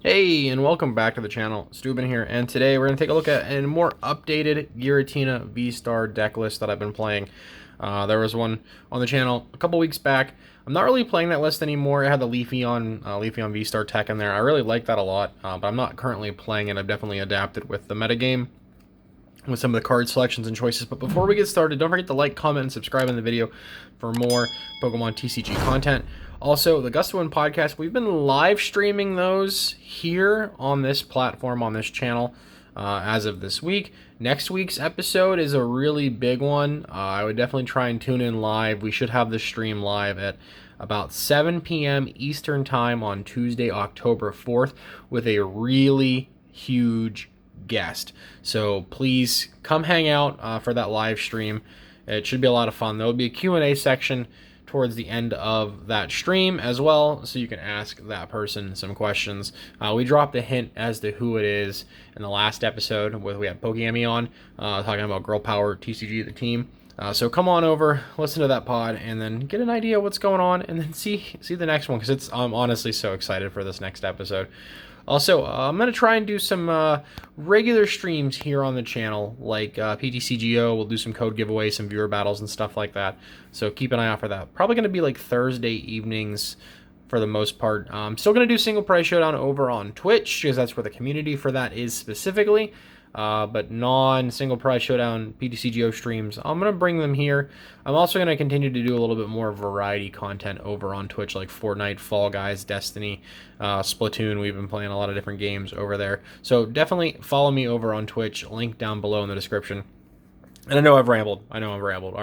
Hey, and welcome back to the channel. Steuben here, and today we're going to take a look at a more updated Giratina VSTAR deck list that I've been playing. There was one on the channel a couple weeks back. I'm not really playing that list anymore. It had the Leafeon VSTAR tech in there. I really like that a lot, but I'm not currently playing it. I've definitely adapted with the metagame, with some of the card selections and choices. But before we get started, don't forget to like, comment, and subscribe in the video for more Pokemon TCG content. Also, the Gust of Wind podcast, we've been live streaming those here on this platform, on this channel, as of this week. Next week's episode is a really big one. I would definitely try and tune in live. We should have the stream live at about 7 p.m. Eastern Time on Tuesday, October 4th, with a really huge guest. So please come hang out for that live stream. It should be a lot of fun. There will be a Q&A section towards the end of that stream as well, so you can ask that person some questions. We dropped a hint as to who it is in the last episode where we had Pokemon on, talking about Girl Power TCG, the team. So come on over, listen to that pod, and then get an idea of what's going on, and then see the next one, because I'm honestly so excited for this next episode. Also, I'm going to try and do some regular streams here on the channel, like PTCGO. We'll do some code giveaways, some viewer battles, and stuff like that. So keep an eye out for that. Probably going to be like Thursday evenings for the most part. I'm still going to do Single Price Showdown over on Twitch, because that's where the community for that is specifically. But non-Single Prize Showdown PTCGO streams, I'm going to bring them here. I'm also going to continue to do a little bit more variety content over on Twitch, like Fortnite, Fall Guys, Destiny, Splatoon. We've been playing a lot of different games over there. So definitely follow me over on Twitch, link down below in the description. And I know I've rambled. All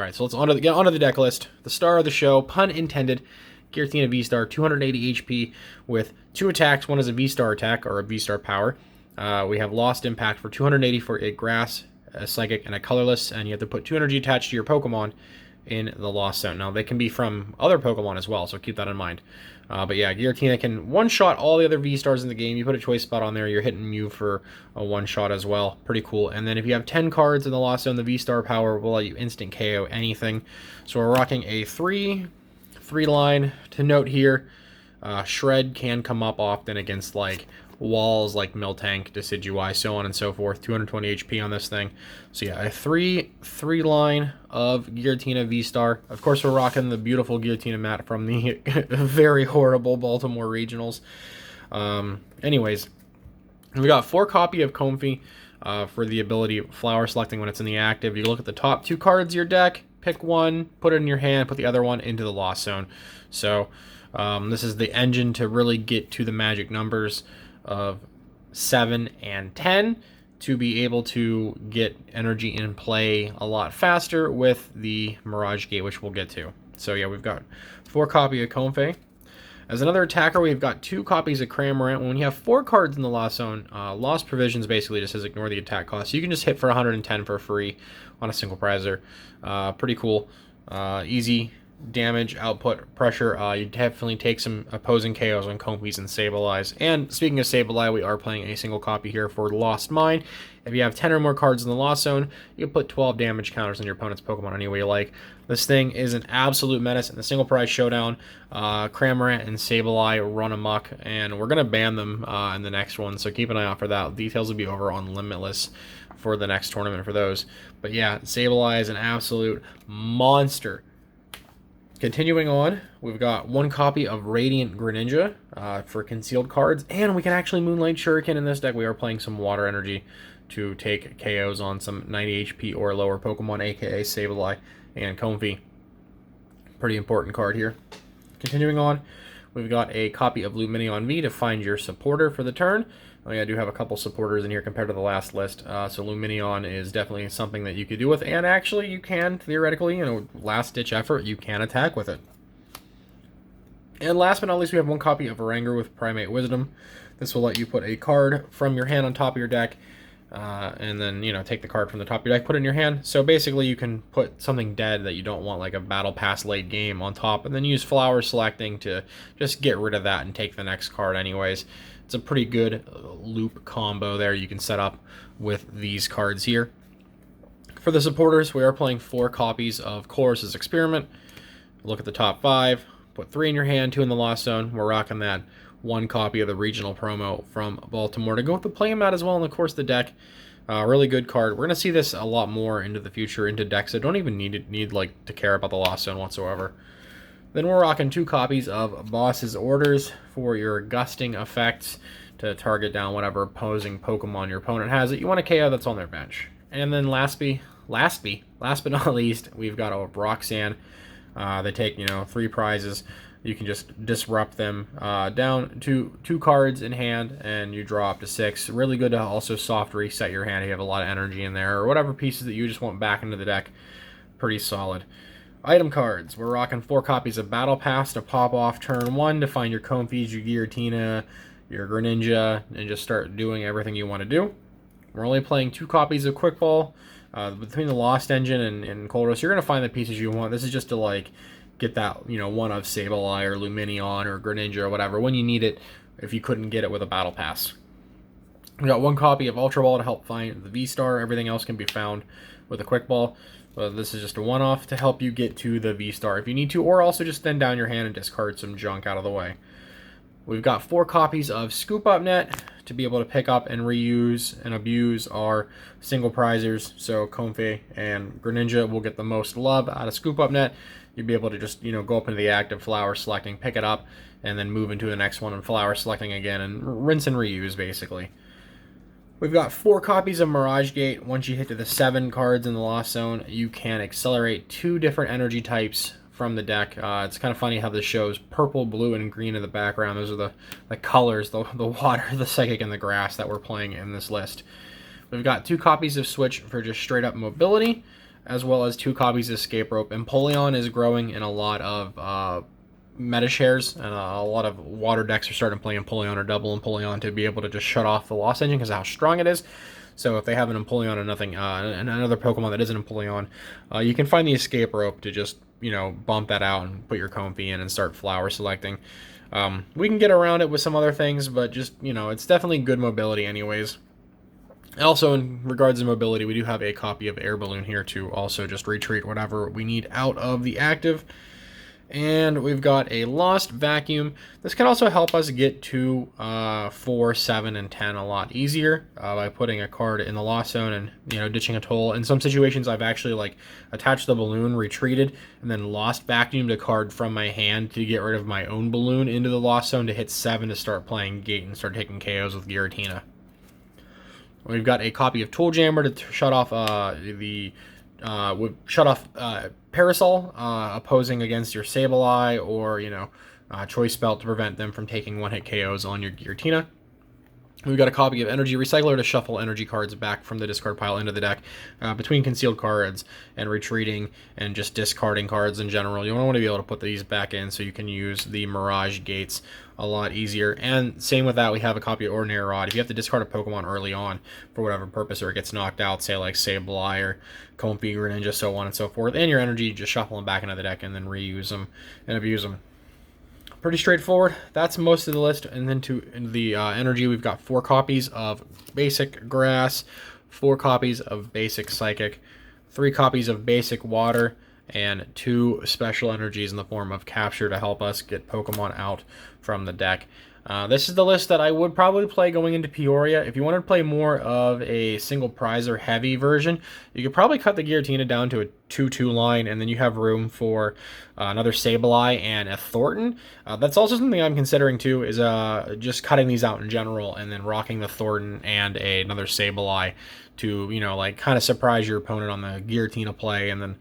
right, so let's get onto the deck list. The star of the show, pun intended, Giratina VSTAR, 280 HP with 2 attacks. One is a VSTAR attack, or a VSTAR power. We have Lost Impact for 280 for a Grass, a Psychic, and a Colorless, and you have to put 2 energy attached to your Pokemon in the Lost Zone. Now, they can be from other Pokemon as well, so keep that in mind. But yeah, Giratina can one-shot all the other V-Stars in the game. You put a choice spot on there, you're hitting Mew for a one-shot as well. Pretty cool. And then if you have 10 cards in the Lost Zone, the V-Star power will let you instant KO anything. So we're rocking a 3-line. To note here, Shred can come up often against, like, walls like Miltank, Decidueye, so on and so forth. 220 HP on this thing. So yeah, a 3-line of Giratina V-Star. Of course, we're rocking the beautiful Giratina mat from the very horrible Baltimore Regionals. Anyways, we got 4 copy of Comfey for the ability flower selecting when it's in the active. You look at the top 2 cards of your deck, pick one, put it in your hand, put the other one into the Lost Zone. So this is the engine to really get to the magic numbers of 7 and 10 to be able to get energy in play a lot faster with the Mirage Gate, which we'll get to. So yeah, we've got 4 copy of Comfey. As another attacker, we've got 2 copies of Cramorant. When you have 4 cards in the Lost Zone, Lost Provisions basically just says ignore the attack cost. You can just hit for 110 for free on a single prizer. Pretty cool. Easy damage, output, pressure. You definitely take some opposing KOs on Comfeys and Sableyes. And speaking of Sableye, we are playing a single copy here for Lost Mine. If you have 10 or more cards in the Lost Zone, you can put 12 damage counters on your opponent's Pokemon any way you like. This thing is an absolute menace in the Single Prize Showdown. Cramorant and Sableye run amok, and we're going to ban them in the next one, so keep an eye out for that. Details will be over on Limitless for the next tournament for those. But yeah, Sableye is an absolute monster. Continuing on, we've got 1 copy of Radiant Greninja for concealed cards, and we can actually Moonlight Shuriken in this deck. We are playing some Water Energy to take KOs on some 90 HP or lower Pokemon, aka Sableye and Comfey. Pretty important card here. Continuing on, we've got a copy of Lumineon V to find your supporter for the turn. I do have a couple supporters in here compared to the last list, so Lumineon is definitely something that you could do with, and actually you can, theoretically, last-ditch effort, you can attack with it. And last but not least, we have 1 copy of Oranger with Primate Wisdom. This will let you put a card from your hand on top of your deck, and then, take the card from the top of your deck, put it in your hand. So basically you can put something dead that you don't want, like a Battle Pass late game, on top, and then use Flower Selecting to just get rid of that and take the next card anyways. It's a pretty good loop combo there you can set up with these cards here. For the supporters, we are playing 4 copies of Chorus's Experiment. Look at the top 5, put 3 in your hand, 2 in the Lost Zone. We're rocking that one copy of the regional promo from Baltimore to go with the play mat as well. And of course the deck, really good card. We're gonna see this a lot more into the future into decks that don't even need like to care about the Lost Zone whatsoever. Then we're rocking 2 copies of Boss's Orders for your gusting effects to target down whatever opposing Pokemon your opponent has that you want to KO that's on their bench. And then last but not least, we've got a Roxanne. They take 3 prizes. You can just disrupt them down to 2 cards in hand, and you draw up to 6. Really good to also soft reset your hand if you have a lot of energy in there, or whatever pieces that you just want back into the deck. Pretty solid. Item cards. We're rocking 4 copies of Battle Pass to pop off turn 1 to find your Comfeys, your Giratina, your Greninja, and just start doing everything you want to do. We're only playing 2 copies of Quick Ball. Between the Lost Engine and Colress, you're going to find the pieces you want. This is just to like get that, one of Sableye or Lumineon or Greninja or whatever when you need it if you couldn't get it with a Battle Pass. We got 1 copy of Ultra Ball to help find the V-Star. Everything else can be found with a Quick Ball. But this is just a one-off to help you get to the V-Star if you need to, or also just thin down your hand and discard some junk out of the way. We've got 4 copies of Scoop Up Net to be able to pick up and reuse and abuse our single prizers. So Comfey and Greninja will get the most love out of Scoop Up Net. You'll be able to just, go up into the active flower selecting, pick it up, and then move into the next one and flower selecting again and rinse and reuse basically. We've got 4 copies of Mirage Gate. Once you hit to the 7 cards in the Lost Zone, you can accelerate 2 different energy types from the deck. It's kind of funny how this shows purple, blue, and green in the background. Those are the colors, the water, the psychic, and the grass that we're playing in this list. We've got 2 copies of Switch for just straight up mobility, as well as 2 copies of Escape Rope. Empoleon is growing in a lot of meta shares, and a lot of water decks are starting to play Empoleon or double Empoleon to be able to just shut off the Lost Engine because of how strong it is. So if they have an Empoleon and nothing, and another Pokemon that isn't Empoleon, you can find the Escape Rope to just bump that out and put your Comfey in and start flower selecting. We can get around it with some other things, but just it's definitely good mobility anyways. Also, in regards to mobility, we do have a copy of Air Balloon here to also just retreat whatever we need out of the active. And we've got a Lost Vacuum. This can also help us get to 4, 7, and 10 a lot easier by putting a card in the Lost Zone and ditching a toll. In some situations, I've actually attached the balloon, retreated, and then Lost Vacuumed a card from my hand to get rid of my own balloon into the Lost Zone to hit 7 to start playing Gate and start taking KOs with Giratina. We've got a copy of Tool Jammer to shut off Parasol opposing against your Sableye or Choice Belt to prevent them from taking one-hit KOs on your Giratina. We've got a copy of Energy Recycler to shuffle energy cards back from the discard pile into the deck between concealed cards and retreating and just discarding cards in general. You want to be able to put these back in so you can use the Mirage Gates a lot easier. And same with that, we have a copy of Ordinary Rod. If you have to discard a Pokemon early on for whatever purpose or it gets knocked out, say like Sableye or Comfey, Greninja, so on and so forth, and your energy, just shuffle them back into the deck and then reuse them and abuse them. Pretty straightforward. That's most of the list. And then to the energy, we've got 4 copies of Basic Grass, 4 copies of Basic Psychic, 3 copies of Basic Water, and 2 special energies in the form of Capture to help us get Pokemon out from the deck. This is the list that I would probably play going into Peoria. If you wanted to play more of a single prizer heavy version, you could probably cut the Giratina down to a 2-2 line, and then you have room for another Sableye and a Thornton. That's also something I'm considering too, is just cutting these out in general and then rocking the Thornton and another Sableye to, kind of surprise your opponent on the Giratina play, and then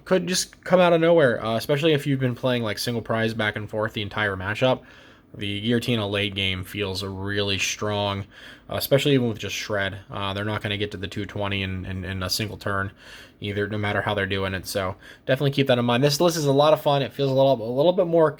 could just come out of nowhere, especially if you've been playing single prize back and forth the entire matchup. The Giratina late game feels really strong, especially even with just Shred. They're not going to get to the 220 in a single turn either, no matter how they're doing it. So definitely keep that in mind. This list is a lot of fun. It feels a little bit more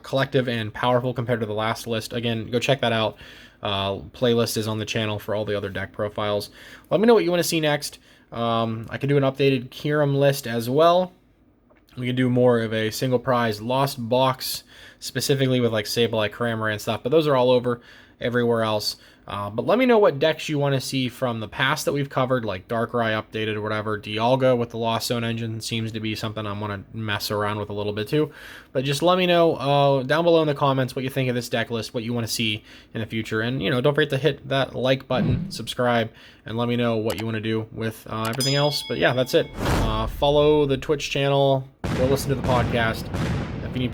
collective and powerful compared to the last list. Again, go check that out. Playlist is on the channel for all the other deck profiles. Let me know what you want to see next. I could do an updated Kyurem list as well. We can do more of a single prize lost box, specifically with Sableye, Cramorant and stuff, but those are all over everywhere else. But let me know what decks you want to see from the past that we've covered, like Darkrai updated or whatever. Dialga with the Lost Zone engine seems to be something I want to mess around with a little bit too. But just let me know down below in the comments what you think of this deck list, what you want to see in the future. And, you know, don't forget to hit that like button, subscribe, and let me know what you want to do with everything else. But yeah, that's it. Follow the Twitch channel, go listen to the podcast. If you need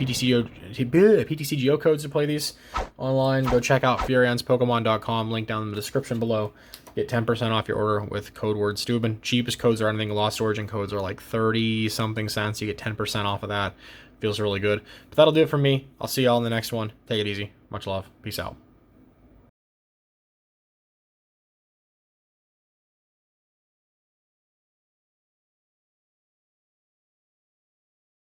PTCGO codes to play these online, go check out FurionsPokemon.com. Link down in the description below. Get 10% off your order with code word Steuben. Cheapest codes are anything. Lost Origin codes are like 30-something cents. You get 10% off of that. Feels really good. But that'll do it for me. I'll see y'all in the next one. Take it easy. Much love. Peace out.